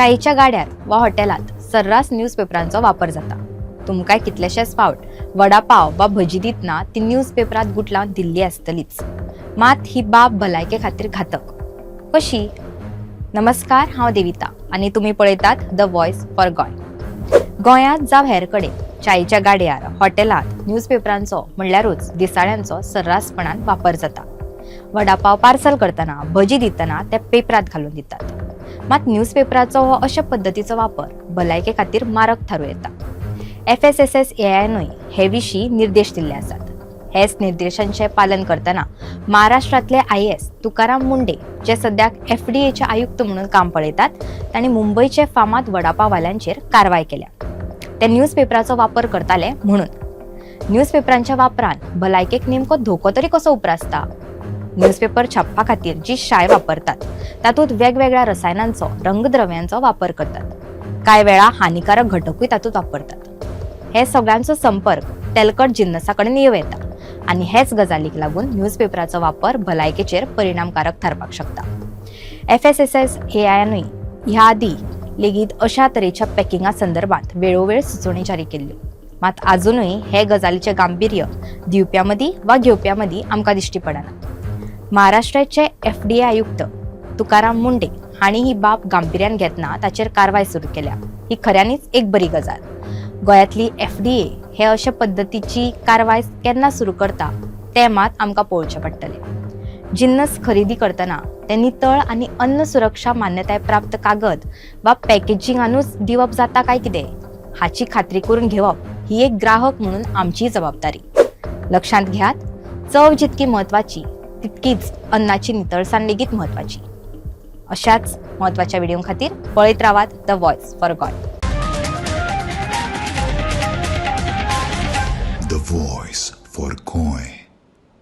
चायच्या गाड्यार वा हॉटेलात सर्रास न्यूजपेपरांचो वापर जाता। तुमकां कितलेशेच फावट वडापाव वा भजी दितना ती न्यूजपेपरात गुट लावन दिल्ली आसतलीच, मात ही बाब भलायके खातीर घातक कशी? नमस्कार, हांव देविता आनी तुमी पळयतात द वॉयस फॉर गोय। गोंयांत जावं हेर कडेन चायच्या गाड्यार हॉटेलात न्यूजपेपरांचो म्हणल्यारूच दिसाळ्यांचो सर्रासपणान वापर जाता। वडापाव पार्सल करतना भजी दितना ते पेपरात घालून दितात, मात न्यूजपेपराचो हो अशा पद्दतीचो वापर भलायके खातीर मारक थारूं येता। FSSAIनूय हे विशीं निर्देश दिल्ले आसात। हेच निर्देशांचे पालन करतना महाराष्ट्रातले IAS तुकाराम मुंडे, जे सद्याक FDAचे आयुक्त म्हणून काम पळयतात, तांणी मुंबईचे फामाद वडापाववाल्यांचेर कारवाय केल्या। ते न्यूजपेपराचो वापर करताले म्हणून। न्यूजपेपरांच्या वापरान भलायकेक नेमको धोको तरी कसो उप्रासता? न्यूजपेपर छापपा खातीर जी शाय वापरतात तातूंत वेगवेगळ्या रसायनांचो, रंगद्रव्यांचो वापर करतात। कांय वेळा हानिकारक घटकूय तातूंत वापरतात। हे सगळ्यांचो संपर्क तेलकट जिन्नसा कडेन येवं येता आनी हेच गजालीक लागून न्यूजपेपराचो वापर भलायकेचेर परिणामकारक थारपाक शकता। FSSAIनूय ह्या आदी लेगीत अशा तरेच्या पॅकिंगा संदर्भात वेळोवेळ सुचोवणी जारी केल्ल्यो, मात अजूनय हे गजालीचे गांभीर्य दिवप्यामदीं वा घेवप्यामदीं आमकां दिश्टी पडना। महाराष्ट्राचे FDA आयुक्त तुकाराम मुंडे हांणी ही बाब गांभीर्यान घेतना ताचेर कारवाय सुरू केल्या, ही खऱ्यांनीच एक बरी गजाल। गोंयांतली FDA हे अशा पद्दतीची कारवाय केन्ना सुरू करता तें मात आमकां पळोवचें पडटलें। जिन्नस खरेदी करतना ते नितळ आनी अन्न सुरक्षा मान्यताय प्राप्त कागद वा पॅकेजिंगानूच दिवप जाता काय कितें हाची खात्री करून घेवप ही एक ग्राहक म्हणून आमची जबाबदारी। लक्षांत घेयात, चव जितकी महत्वाची तितकीच अन्नाची नितळसाण लेगीत महत्वाची। अशाच महत्वाच्या व्हिडिओ खातीर पळयत रावात द वॉयस फॉर गोय। The Voice for Goy.